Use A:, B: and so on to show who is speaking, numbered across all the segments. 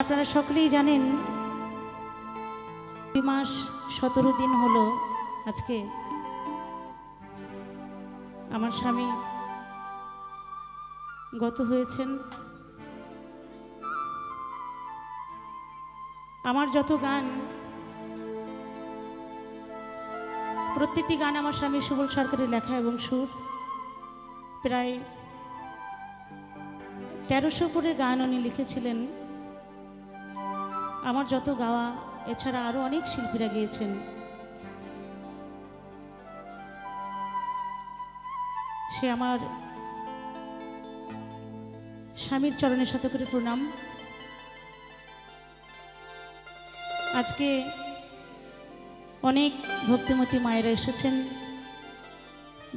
A: আপনারা সকলেই জানেন 2 মাস 17 দিন হলো আজকে আমার স্বামী গত হয়েছেন। আমার যত গান, প্রত্যেকটি গান আমার স্বামী সুবল সরকারের লেখা এবং সুর। প্রায় 1300 উপরে গান উনি লিখেছিলেন। আমার যত গাওয়া, এছাড়া আরো অনেক শিল্পীরা গেয়েছেন। সে আমার স্বামীর চরণে শত করে প্রণাম। আজকে অনেক ভক্তিমতী মায়েরা এসেছেন,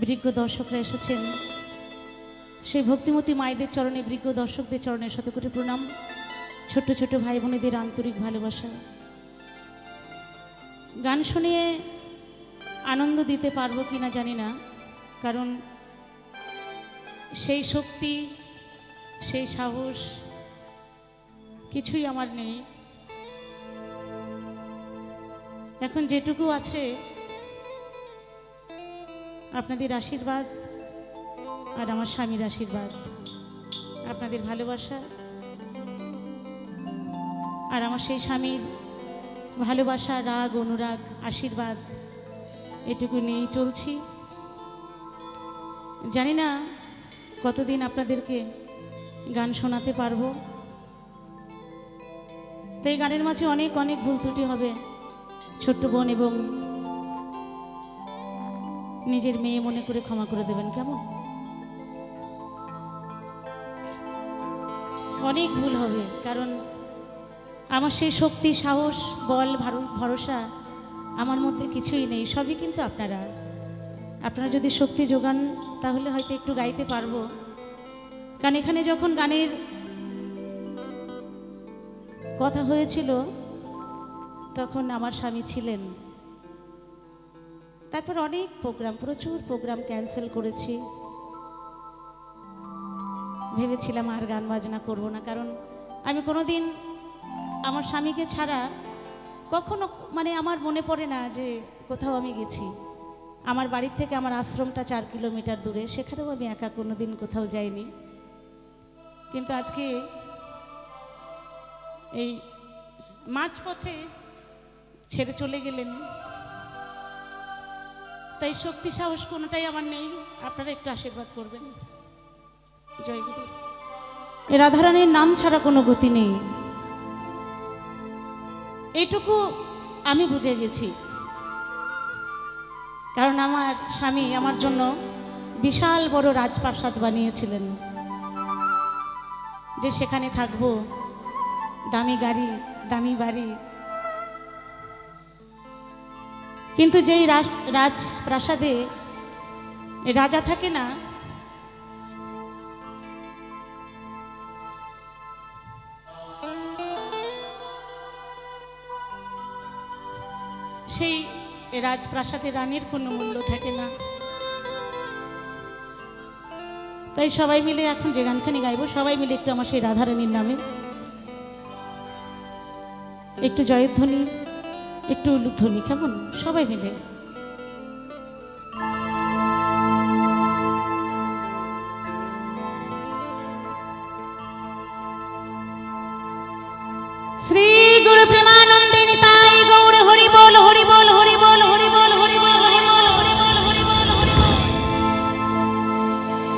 A: বিজ্ঞ দর্শকরা এসেছেন। সেই ভক্তিমতী মায়েদের চরণে, বিজ্ঞ দর্শকদের চরণে শত করে প্রণাম। ছোট ছোট ভাই বোনেদের আন্তরিক ভালোবাসা। গান শুনিয়ে আনন্দ দিতে পারবো কিনা জানি না, কারণ সেই শক্তি, সেই সাহস কিছুই আমার নেই। এখন যেটুকু আছে আপনাদের আশীর্বাদ আর আমার স্বামীর আশীর্বাদ, আপনাদের ভালোবাসা আর আমার সেই স্বামীর ভালোবাসা, রাগ, অনুরাগ, আশীর্বাদ, এটুকু নিয়েই চলছি। জানি না কতদিন আপনাদেরকে গান শোনাতে পারবো। তো এই গানের মাঝে অনেক অনেক ভুল ত্রুটি হবে। ছোট্ট বোন এবং নিজের মেয়ে মনে করে ক্ষমা করে দেবেন, কেমন? অনেক ভুল হবে, কারণ আমার সেই শক্তি, সাহস, বল, ভরসা আমার মধ্যে কিছুই নেই। সবই কিন্তু আপনারা যদি শক্তি যোগান তাহলে হয়তো একটু গাইতে পারবো। কারণ এখানে যখন গানের কথা হয়েছিল তখন আমার স্বামী ছিলেন। তারপর অনেক প্রোগ্রাম, প্রচুর প্রোগ্রাম ক্যান্সেল করেছি। ভেবেছিলাম আর গান বাজনা করব না, কারণ আমি কোনোদিন আমার স্বামীকে ছাড়া কখনো, আমার মনে পড়ে না যে কোথাও আমি গেছি। আমার বাড়ির থেকে আমার আশ্রমটা 4 কিলোমিটার দূরে, সেখানেও আমি একা কোনোদিন কোথাও যাইনি। কিন্তু আজকে এই মাঝপথে ছেড়ে চলে গেলেন, তাই শক্তি, সাহস কোনোটাই আমার নেই। আপনারা একটু আশীর্বাদ করবেন। জয় গুরু। এ রাধারানীর নাম ছাড়া কোনো গতি নেই, এইটুকু আমি বুঝে গেছি। কারণ আমার স্বামী আমার জন্য বিশাল বড় রাজপ্রাসাদ বানিয়েছিলেন, যে সেখানে থাকবো, দামি গাড়ি, দামি বাড়ি। কিন্তু যেই রাজপ্রাসাদে রাজা থাকে না, সেই রাজপ্রাসাদে রানীর কোনো মূল্য থাকে না। তাই সবাই মিলে এখন যে গানখানি গাইবো, সবাই মিলে একটু আমার সেই রাধারানীর নামে একটু জয়ধ্বনি, একটু উলুধ্বনি, কেমন? সবাই মিলে। শ্রী গুরু প্রেম